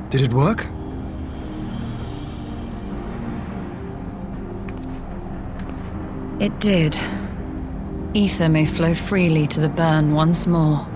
Did it work? It did. Ether may flow freely to the burn once more.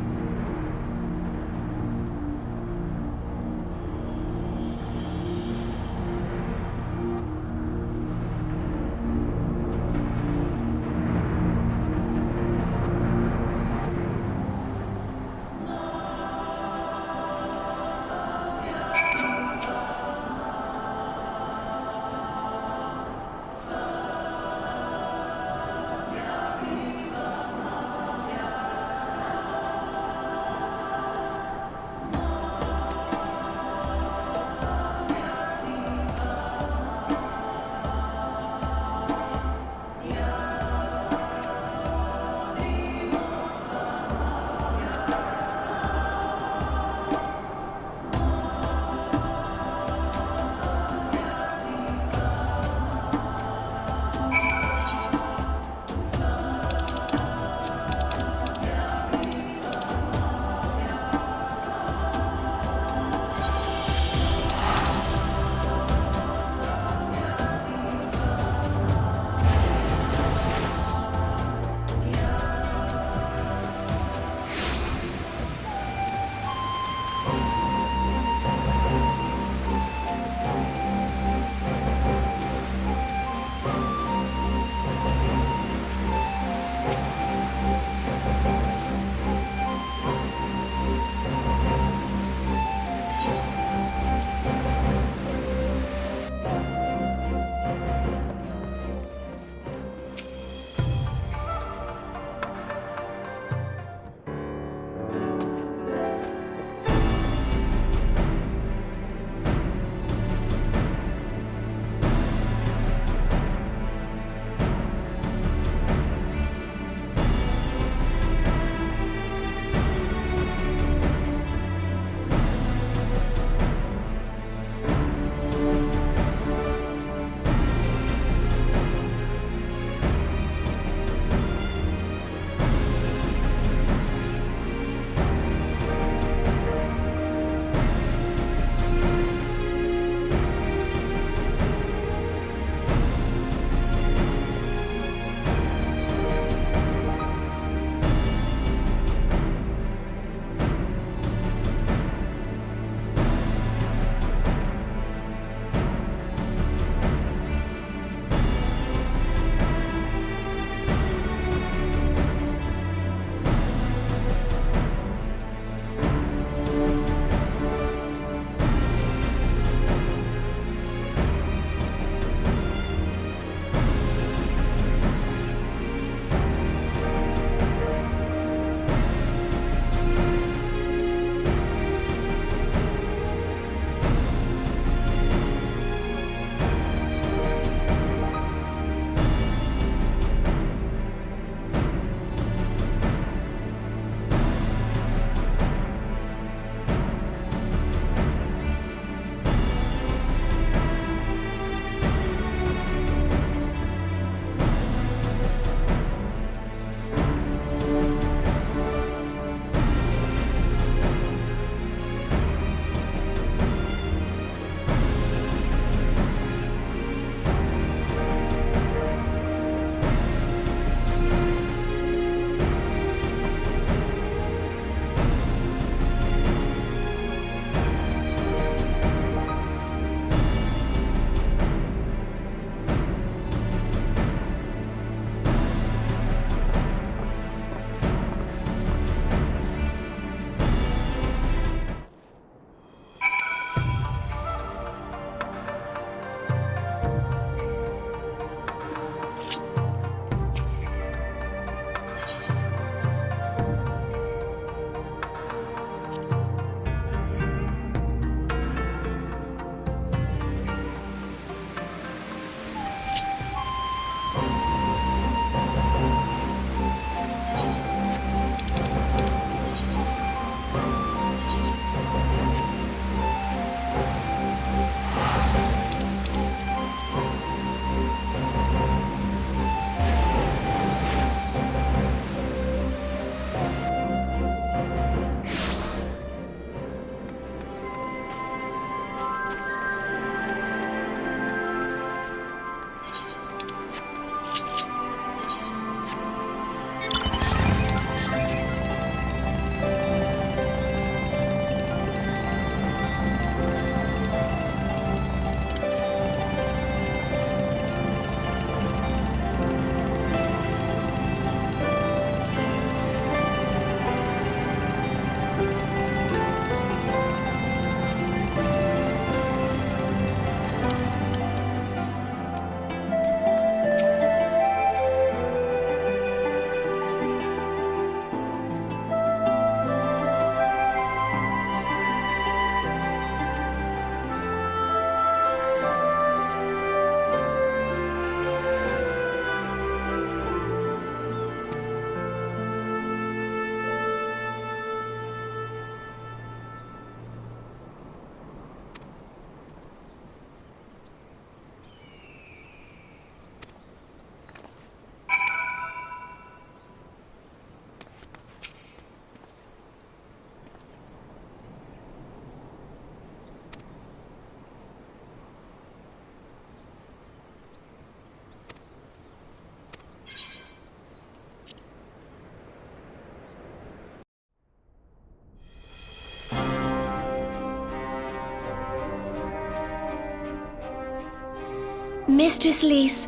Mistress Lys,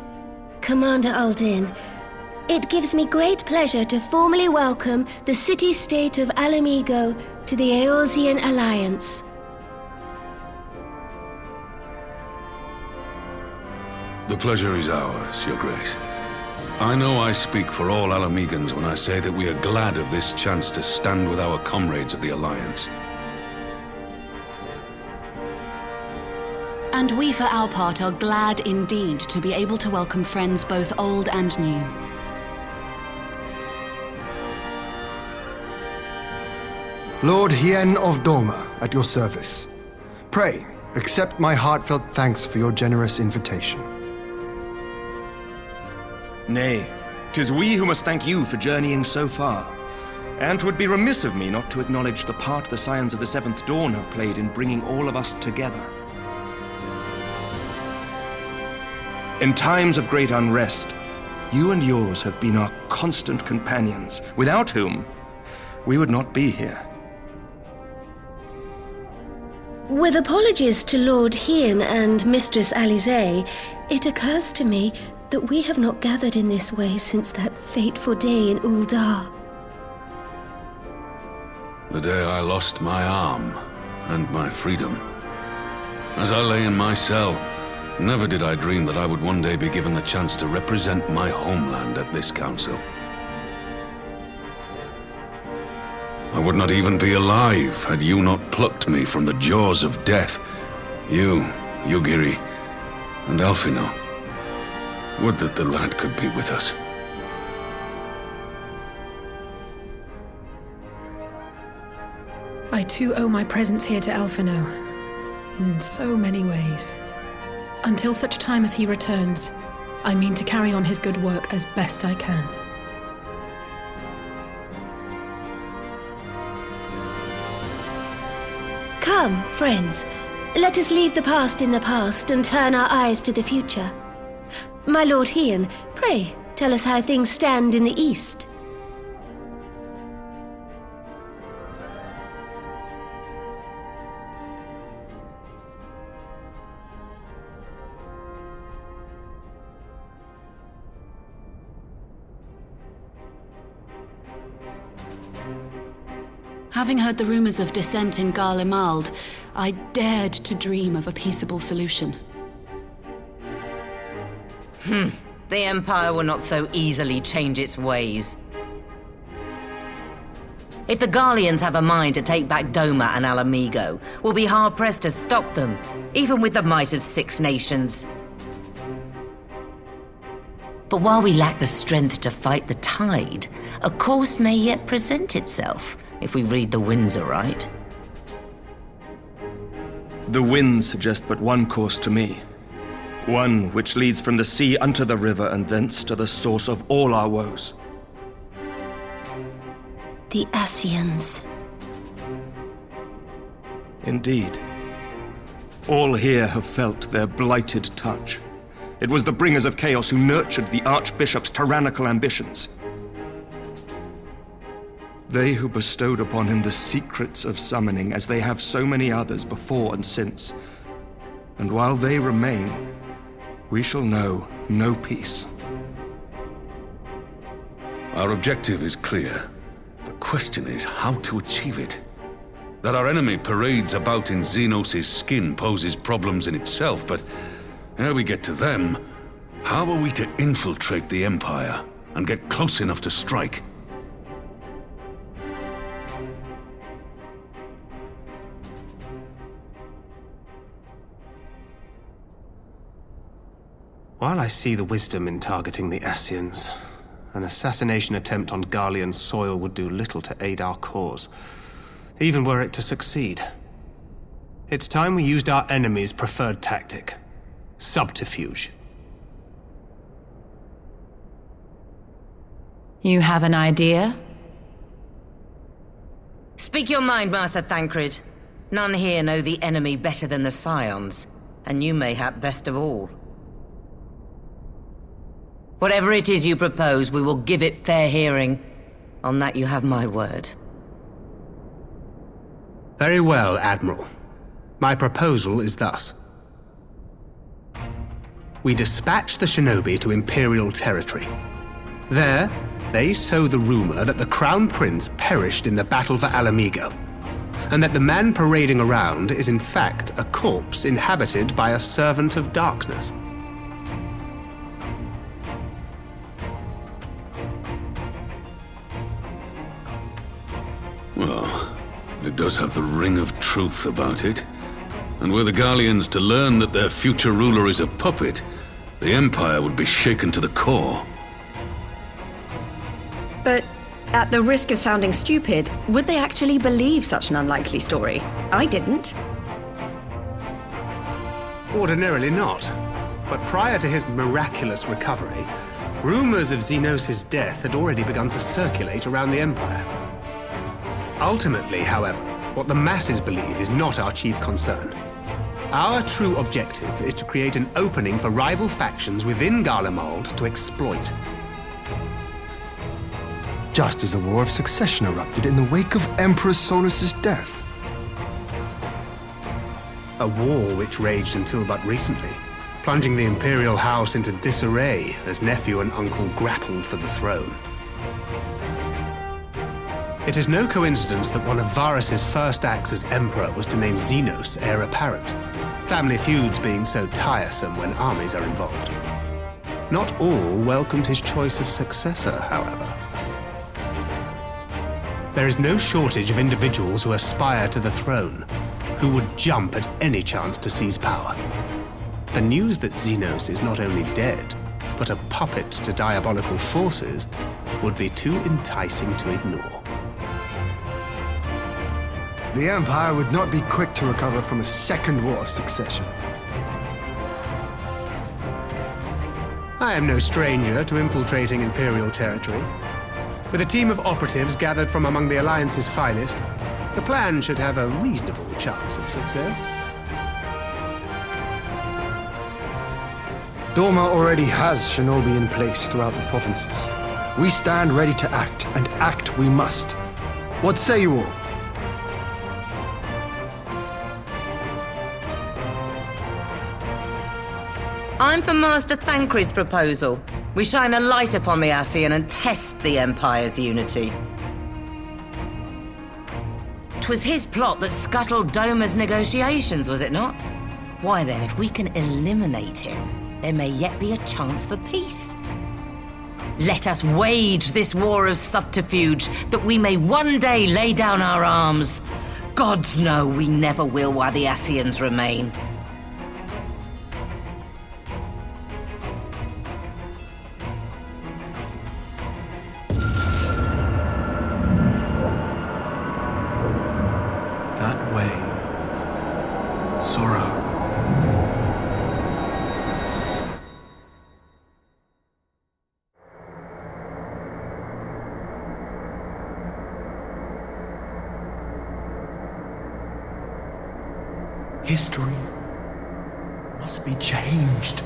Commander Aldin, it gives me great pleasure to formally welcome the city-state of Alamigo to the Eorzean Alliance. The pleasure is ours, Your Grace. I know I speak for all Alamegans when I say that we are glad of this chance to stand with our comrades of the Alliance. And we, for our part, are glad indeed to be able to welcome friends both old and new. Lord Hien of Doma, at your service. Pray, accept my heartfelt thanks for your generous invitation. Nay, 'tis we who must thank you for journeying so far. And 'twould be remiss of me not to acknowledge the part the Scions of the Seventh Dawn have played in bringing all of us together. In times of great unrest, you and yours have been our constant companions, without whom we would not be here. With apologies to Lord Hien and Mistress Alize, it occurs to me that we have not gathered in this way since that fateful day in Uldar. The day I lost my arm and my freedom. As I lay in my cell, never did I dream that I would one day be given the chance to represent my homeland at this council. I would not even be alive had you not plucked me from the jaws of death. You, Yugiri, and Alphino. Would that the lad could be with us. I too owe my presence here to Alphino, in so many ways. Until such time as he returns, I mean to carry on his good work as best I can. Come, friends, let us leave the past in the past and turn our eyes to the future. My Lord Hien, pray, tell us how things stand in the East. Having heard the rumors of dissent in Garlemald, I dared to dream of a peaceable solution. The Empire will not so easily change its ways. If the Garleans have a mind to take back Doma and Alamigo, we'll be hard-pressed to stop them, even with the might of 6 nations. But while we lack the strength to fight the tide, a course may yet present itself, if we read the winds aright. The winds suggest but one course to me. One which leads from the sea unto the river and thence to the source of all our woes. The Ascians. Indeed. All here have felt their blighted touch. It was the bringers of chaos who nurtured the Archbishop's tyrannical ambitions. They who bestowed upon him the secrets of summoning, as they have so many others before and since. And while they remain, we shall know no peace. Our objective is clear. The question is how to achieve it. That our enemy parades about in Xenos' skin poses problems in itself, but ere we get to them, how are we to infiltrate the Empire and get close enough to strike? While I see the wisdom in targeting the Ascians, an assassination attempt on Garlean soil would do little to aid our cause, even were it to succeed. It's time we used our enemy's preferred tactic: subterfuge. You have an idea? Speak your mind, Master Thancred. None here know the enemy better than the Scions, and you mayhap best of all. Whatever it is you propose, we will give it fair hearing. On that you have my word. Very well, Admiral. My proposal is thus. we dispatch the shinobi to Imperial territory. There, they sow the rumor that the Crown Prince perished in the battle for Alamigo, and that the man parading around is in fact a corpse inhabited by a servant of darkness. Well, it does have the ring of truth about it. And were the Garleans to learn that their future ruler is a puppet, the Empire would be shaken to the core. But at the risk of sounding stupid, would they actually believe such an unlikely story? I didn't. Ordinarily not. But prior to his miraculous recovery, rumors of Xenos' death had already begun to circulate around the Empire. Ultimately, however, what the masses believe is not our chief concern. Our true objective is to create an opening for rival factions within Garlemald to exploit. Just as a war of succession erupted in the wake of Emperor Solus's death. A war which raged until but recently, plunging the Imperial House into disarray as nephew and uncle grappled for the throne. It is no coincidence that one of Varus's first acts as Emperor was to name Xenos heir apparent, family feuds being so tiresome when armies are involved. Not all welcomed his choice of successor, however. There is no shortage of individuals who aspire to the throne, who would jump at any chance to seize power. The news that Xenos is not only dead, but a puppet to diabolical forces, would be too enticing to ignore. The Empire would not be quick to recover from a second war of succession. I am no stranger to infiltrating Imperial territory. With a team of operatives gathered from among the Alliance's finest, the plan should have a reasonable chance of success. Doma already has shinobi in place throughout the provinces. We stand ready to act, and act we must. What say you all? I'm for Master Thancred's proposal. We shine a light upon the Ascian and test the Empire's unity. 'Twas his plot that scuttled Doma's negotiations, was it not? Why then, if we can eliminate him, there may yet be a chance for peace. Let us wage this war of subterfuge, that we may one day lay down our arms. Gods know we never will while the Ascians remain. History must be changed.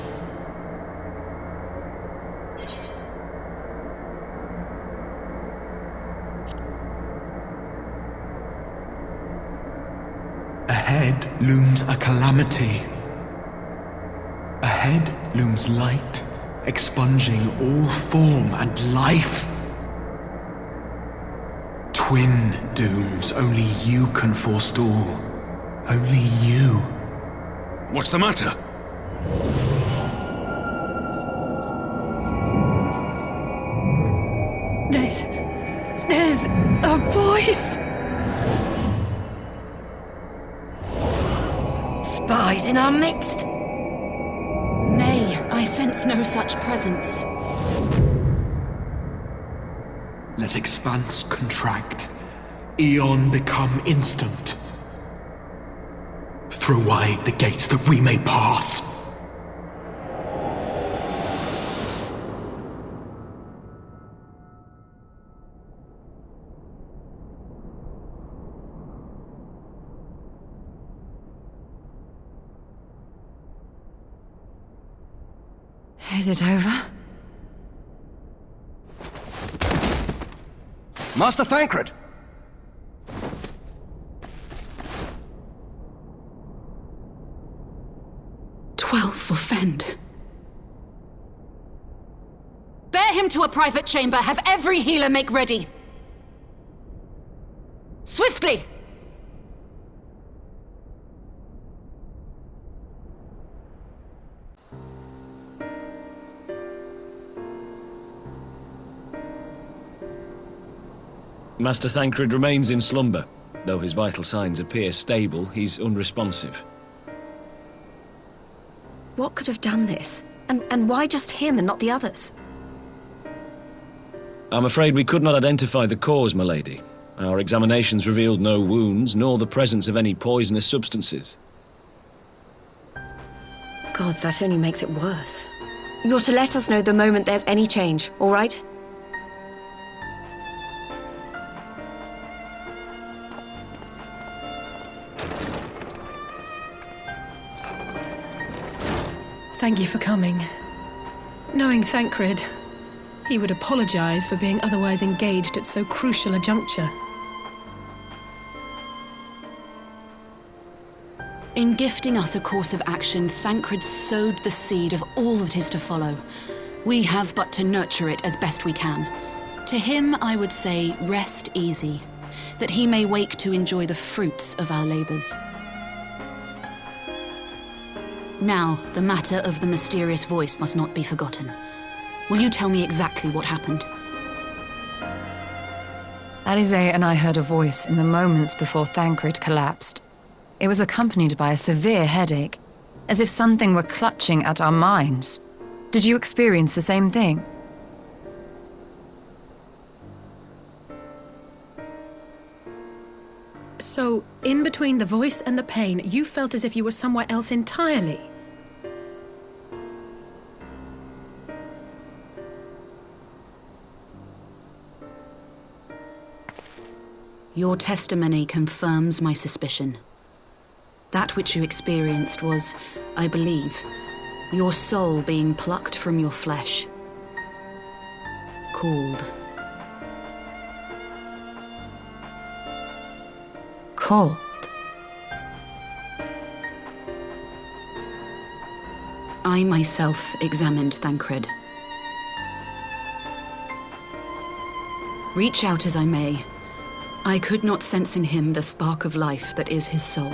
Ahead looms a calamity. Ahead looms light, expunging all form and life. Twin dooms only you can forestall. Only you. What's the matter? There's a voice. Spies in our midst? Nay, I sense no such presence. Let expanse contract. Eon become instant. Throw wide the gates that we may pass. Is it over? Master Thancred! 12 for Fend. into a private chamber. Have every healer make ready. Swiftly! Master Thancred remains in slumber. Though his vital signs appear stable, he's unresponsive. What could have done this? And why just him and not the others? I'm afraid we could not identify the cause, my lady. Our examinations revealed no wounds, nor the presence of any poisonous substances. Gods, that only makes it worse. You're to let us know the moment there's any change, all right? Thank you for coming. Knowing Thancred, he would apologize for being otherwise engaged at so crucial a juncture. In gifting us a course of action, Thancred sowed the seed of all that is to follow. We have but to nurture it as best we can. To him, I would say, rest easy, that he may wake to enjoy the fruits of our labors. Now, the matter of the mysterious voice must not be forgotten. Will you tell me exactly what happened? Alize and I heard a voice in the moments before Thancred collapsed. It was accompanied by a severe headache, as if something were clutching at our minds. Did you experience the same thing? So, in between the voice and the pain, you felt as if you were somewhere else entirely? Your testimony confirms my suspicion. That which you experienced was, I believe, your soul being plucked from your flesh. Called. Called? I myself examined Thancred. Reach out as I may, I could not sense in him the spark of life that is his soul.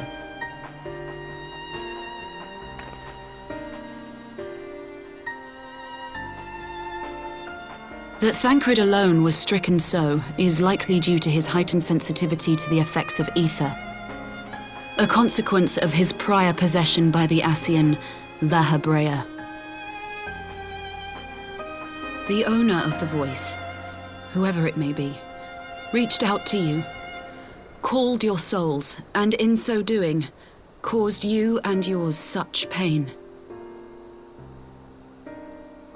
That Thancred alone was stricken so is likely due to his heightened sensitivity to the effects of ether, a consequence of his prior possession by the Ascian La Hebrea. The owner of the voice, whoever it may be, reached out to you, called your souls, and in so doing, caused you and yours such pain.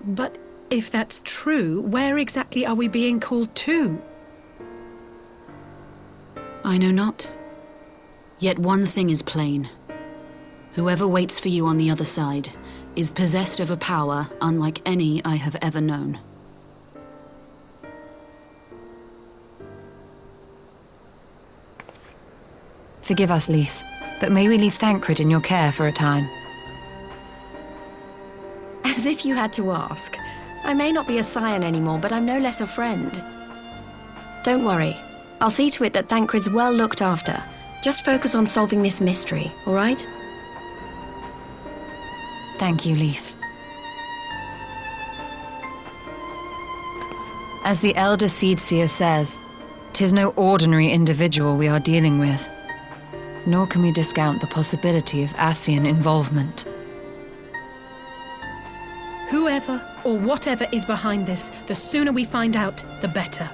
But if that's true, where exactly are we being called to? I know not. Yet one thing is plain. Whoever waits for you on the other side is possessed of a power unlike any I have ever known. Forgive us, Lys, but may we leave Thancred in your care for a time? As if you had to ask. I may not be a scion anymore, but I'm no less a friend. Don't worry. I'll see to it that Thancred's well looked after. Just focus on solving this mystery, all right? Thank you, Lys. As the Elder Seedseer says, 'tis no ordinary individual we are dealing with. Nor can we discount the possibility of Ascian involvement. Whoever or whatever is behind this, the sooner we find out, the better.